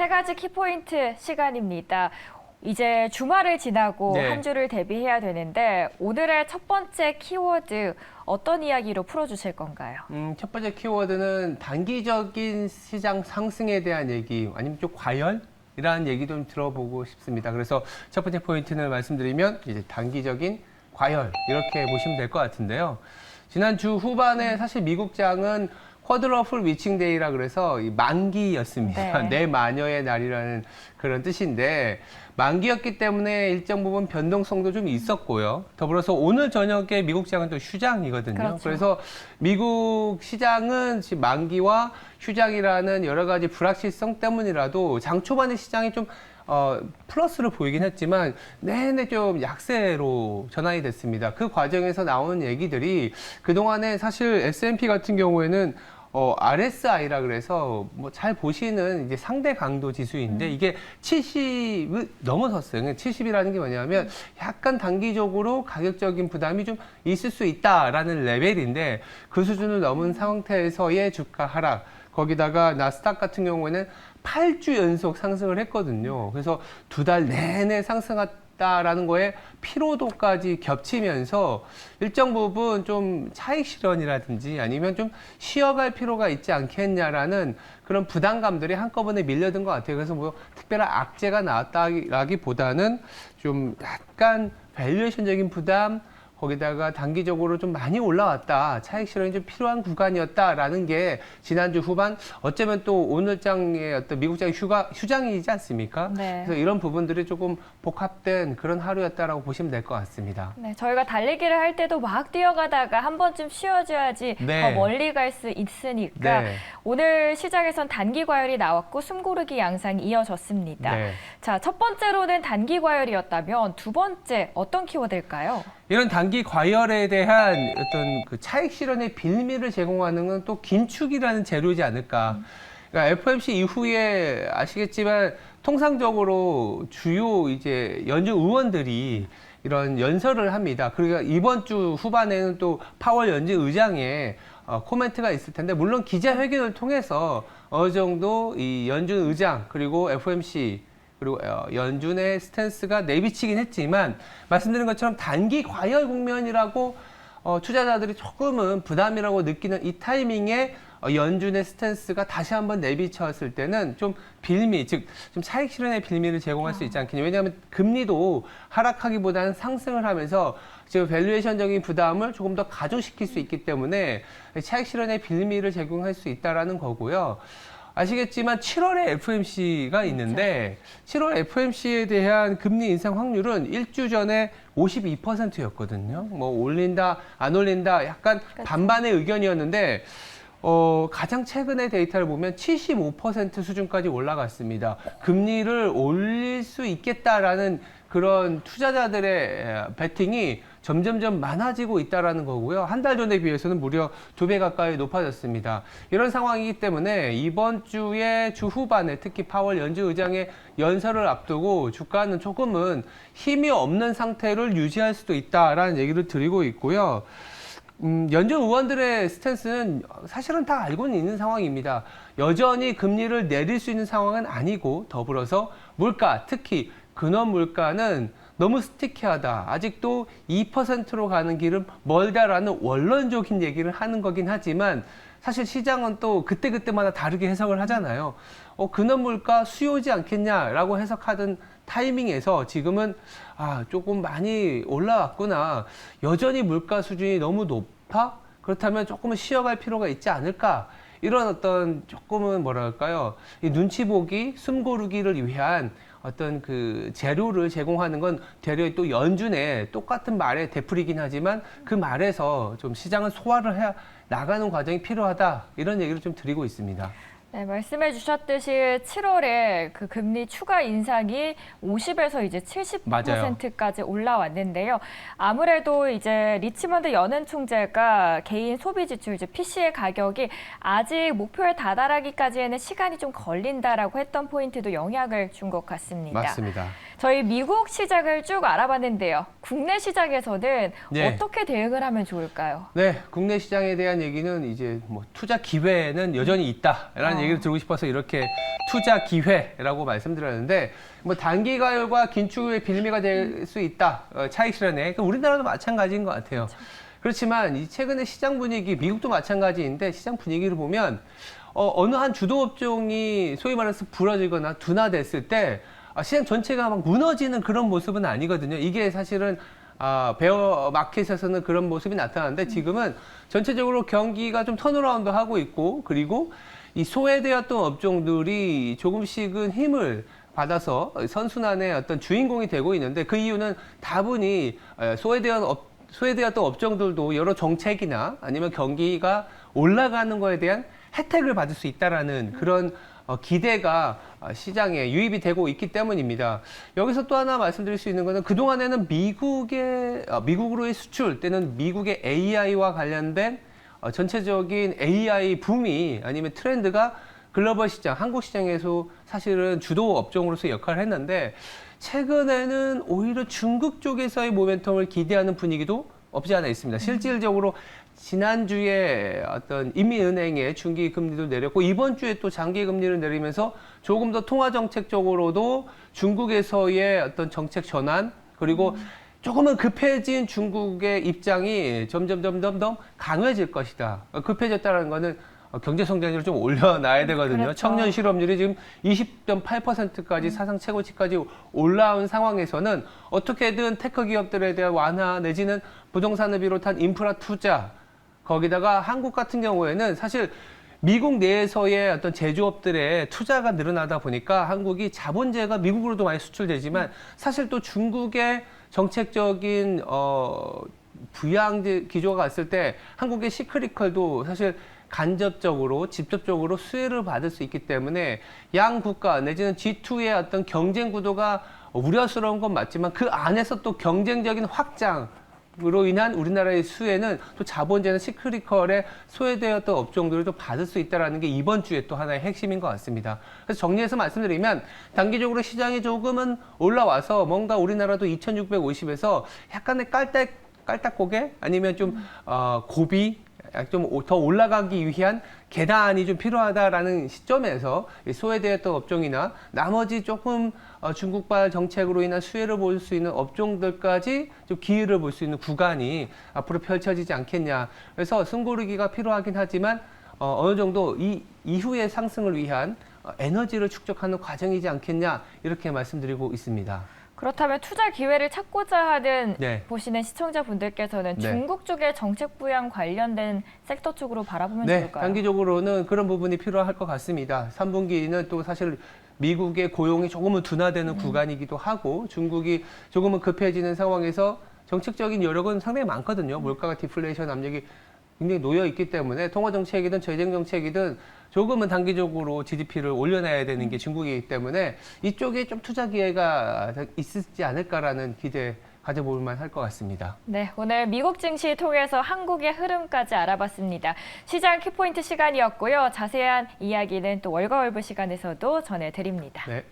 세 가지 키포인트 시간입니다. 이제 주말을 지나고 네. 한 주를 대비해야 되는데 오늘의 첫 번째 키워드 어떤 이야기로 풀어주실 건가요? 첫 번째 키워드는 단기적인 시장 상승에 대한 얘기, 아니면 좀 과열이라는 얘기 좀 들어보고 싶습니다. 그래서 첫 번째 포인트를 말씀드리면 이제 단기적인 과열 이렇게 보시면 될 것 같은데요. 지난 주 후반에 사실 미국장은 쿼드러플 위칭 데이라 그래서 이 만기였습니다. 네. 내 마녀의 날이라는 그런 뜻인데 만기였기 때문에 일정 부분 변동성도 좀 있었고요. 더불어서 오늘 저녁에 미국장은 또 휴장이거든요. 그렇죠. 그래서 미국 시장은 지금 만기와 휴장이라는 여러 가지 불확실성 때문이라도 장 초반에 시장이 좀 플러스를 보이긴 했지만 내내 좀 약세로 전환이 됐습니다. 그 과정에서 나오는 얘기들이 그동안에 사실 S&P 같은 경우에는 RSI라 그래서 뭐 잘 보시는 이제 상대 강도 지수인데 이게 70을 넘어섰어요. 70이라는 게 뭐냐면 약간 단기적으로 가격적인 부담이 좀 있을 수 있다라는 레벨인데 그 수준을 넘은 상태에서의 주가 하락, 거기다가 나스닥 같은 경우에는 8주 연속 상승을 했거든요. 그래서 두 달 내내 상승했다라는 거에 피로도까지 겹치면서 일정 부분 좀 차익 실현이라든지 아니면 좀 쉬어갈 필요가 있지 않겠냐라는 그런 부담감들이 한꺼번에 밀려든 것 같아요. 그래서 뭐 특별한 악재가 나왔다기보다는 좀 약간 밸류에이션적인 부담, 거기다가 단기적으로 좀 많이 올라왔다, 차익 실현이 좀 필요한 구간이었다라는 게 지난주 후반 어쩌면 또 오늘장의 어떤 미국장의 휴장이지 않습니까? 네. 그래서 이런 부분들이 조금 복합된 그런 하루였다라고 보시면 될 것 같습니다. 네, 저희가 달리기를 할 때도 막 뛰어가다가 한 번쯤 쉬어줘야지 네. 더 멀리 갈 수 있으니까 네. 오늘 시장에선 단기 과열이 나왔고 숨고르기 양상이 이어졌습니다. 네. 자, 첫 번째로는 단기 과열이었다면 두 번째 어떤 키워드일까요? 이런 단기 과열에 대한 어떤 그 차익 실현의 빌미를 제공하는 건 또 긴축이라는 재료이지 않을까. 그러니까 FOMC 이후에 아시겠지만 통상적으로 주요 이제 연준 의원들이 이런 연설을 합니다. 그러니까 이번 주 후반에는 또 파월 연준 의장의 코멘트가 있을 텐데 물론 기자회견을 통해서 어느 정도 이 연준 의장 그리고 FOMC 그리고 연준의 스탠스가 내비치긴 했지만 말씀드린 것처럼 단기 과열 국면이라고 투자자들이 조금은 부담이라고 느끼는 이 타이밍에 연준의 스탠스가 다시 한번 내비쳤을 때는 좀 빌미, 즉 좀 차익 실현의 빌미를 제공할 수 있지 않겠냐. 왜냐하면 금리도 하락하기보다는 상승을 하면서 지금 밸류에이션적인 부담을 조금 더 가중시킬 수 있기 때문에 차익 실현의 빌미를 제공할 수 있다라는 거고요. 아시겠지만 7월에 FOMC가 있는데 7월 FOMC에 대한 금리 인상 확률은 일주 전에 52%였거든요. 뭐 올린다, 안 올린다 약간 반반의 의견이었는데 가장 최근의 데이터를 보면 75% 수준까지 올라갔습니다. 금리를 올릴 수 있겠다라는 그런 투자자들의 베팅이 점점점 많아지고 있다는 거고요. 한 달 전에 비해서는 무려 2배 가까이 높아졌습니다. 이런 상황이기 때문에 이번 주에 주 후반에 특히 파월 연준 의장의 연설을 앞두고 주가는 조금은 힘이 없는 상태를 유지할 수도 있다라는 얘기를 드리고 있고요. 연준 의원들의 스탠스는 사실은 다 알고는 있는 상황입니다. 여전히 금리를 내릴 수 있는 상황은 아니고 더불어서 물가, 특히 근원 물가는 너무 스티키하다. 아직도 2%로 가는 길은 멀다라는 원론적인 얘기를 하는 거긴 하지만 사실 시장은 또 그때그때마다 다르게 해석을 하잖아요. 근원 물가 수요지 않겠냐라고 해석하던 타이밍에서 지금은 조금 많이 올라왔구나. 여전히 물가 수준이 너무 높아? 그렇다면 조금은 쉬어갈 필요가 있지 않을까? 이런 어떤 조금은 뭐랄까요? 이 눈치 보기, 숨 고르기를 위한 어떤 그 재료를 제공하는 건 되려 또 연준의 똑같은 말의 되풀이긴 하지만 그 말에서 좀 시장을 소화를 해 나가는 과정이 필요하다. 이런 얘기를 좀 드리고 있습니다. 네, 말씀해 주셨듯이 7월에 그 금리 추가 인상이 50에서 이제 70%까지 올라왔는데요. 아무래도 이제 리치먼드 연은 총재가 개인 소비 지출, 이제 PC의 가격이 아직 목표에 다다르기까지에는 시간이 좀 걸린다라고 했던 포인트도 영향을 준 것 같습니다. 맞습니다. 저희 미국 시장을 쭉 알아봤는데요. 국내 시장에서는 네. 어떻게 대응을 하면 좋을까요? 네, 국내 시장에 대한 얘기는 이제 뭐 투자 기회는 여전히 있다라는 얘기를 드리고 싶어서 이렇게 투자 기회라고 말씀드렸는데 뭐 단기 가열과 긴축의 빌미가 될 수 있다. 차익 실현에. 우리나라도 마찬가지인 것 같아요. 그렇지만 이 최근에 시장 분위기, 미국도 마찬가지인데 시장 분위기를 보면 어느 한 주도 업종이 소위 말해서 부러지거나 둔화됐을 때 시장 전체가 막 무너지는 그런 모습은 아니거든요. 이게 사실은 베어 마켓에서는 그런 모습이 나타나는데 지금은 전체적으로 경기가 좀 턴어라운드 하고 있고 그리고 이 소외되었던 업종들이 조금씩은 힘을 받아서 선순환의 어떤 주인공이 되고 있는데 그 이유는 다분히 소외되었던 업종들도 여러 정책이나 아니면 경기가 올라가는 거에 대한 혜택을 받을 수 있다라는 그런 기대가 시장에 유입이 되고 있기 때문입니다. 여기서 또 하나 말씀드릴 수 있는 것은 그동안에는 미국으로의 수출 또는 미국의 AI와 관련된 전체적인 AI 붐이 아니면 트렌드가 글로벌 시장, 한국 시장에서 사실은 주도 업종으로서 역할을 했는데 최근에는 오히려 중국 쪽에서의 모멘텀을 기대하는 분위기도 없지 않아 있습니다. 실질적으로 지난주에 어떤 인민은행의 중기 금리도 내렸고 이번 주에 또 장기 금리를 내리면서 조금 더 통화 정책적으로도 중국에서의 어떤 정책 전환 그리고 조금은 급해진 중국의 입장이 점점 더 강해질 것이다. 급해졌다는 거는 경제 성장률을 좀 올려놔야 되거든요. 그렇죠. 청년 실업률이 지금 20.8%까지 사상 최고치까지 올라온 상황에서는 어떻게든 테크 기업들에 대한 완화 내지는 부동산을 비롯한 인프라 투자 거기다가 한국 같은 경우에는 사실 미국 내에서의 어떤 제조업들의 투자가 늘어나다 보니까 한국이 자본재가 미국으로도 많이 수출되지만 사실 또 중국의 정책적인 부양 기조가 갔을 때 한국의 시크리컬도 사실 간접적으로 직접적으로 수혜를 받을 수 있기 때문에 양 국가 내지는 G2의 어떤 경쟁 구도가 우려스러운 건 맞지만 그 안에서 또 경쟁적인 확장으로 인한 우리나라의 수혜는 또 자본재는 시크리컬에 소외되었던 업종들을 또 받을 수 있다는 게 이번 주에 또 하나의 핵심인 것 같습니다. 그래서 정리해서 말씀드리면 단기적으로 시장이 조금은 올라와서 뭔가 우리나라도 2650에서 약간의 깔딱고개 아니면 좀 고비 좀 더 올라가기 위한 계단이 좀 필요하다라는 시점에서 소외되었던 업종이나 나머지 조금 중국발 정책으로 인한 수혜를 볼 수 있는 업종들까지 좀 기회를 볼 수 있는 구간이 앞으로 펼쳐지지 않겠냐. 그래서 숨고르기가 필요하긴 하지만 어느 정도 이 이후의 상승을 위한 에너지를 축적하는 과정이지 않겠냐 이렇게 말씀드리고 있습니다. 그렇다면 투자 기회를 찾고자 하는 네. 보시는 시청자분들께서는 네. 중국 쪽의 정책 부양 관련된 섹터 쪽으로 바라보면 네, 좋을까요? 단기적으로는 그런 부분이 필요할 것 같습니다. 3분기는 또 사실 미국의 고용이 조금은 둔화되는 구간이기도 하고 중국이 조금은 급해지는 상황에서 정책적인 여력은 상당히 많거든요. 물가가 디플레이션 압력이 굉장히 놓여 있기 때문에 통화 정책이든 재정 정책이든 조금은 단기적으로 GDP를 올려놔야 되는 게 중국이기 때문에 이쪽에 좀 투자 기회가 있지 않을까라는 기대 가져볼 만할 것 같습니다. 네, 오늘 미국 증시 통해서 한국의 흐름까지 알아봤습니다. 시장 키포인트 시간이었고요. 자세한 이야기는 또 월가월부 시간에서도 전해드립니다. 네.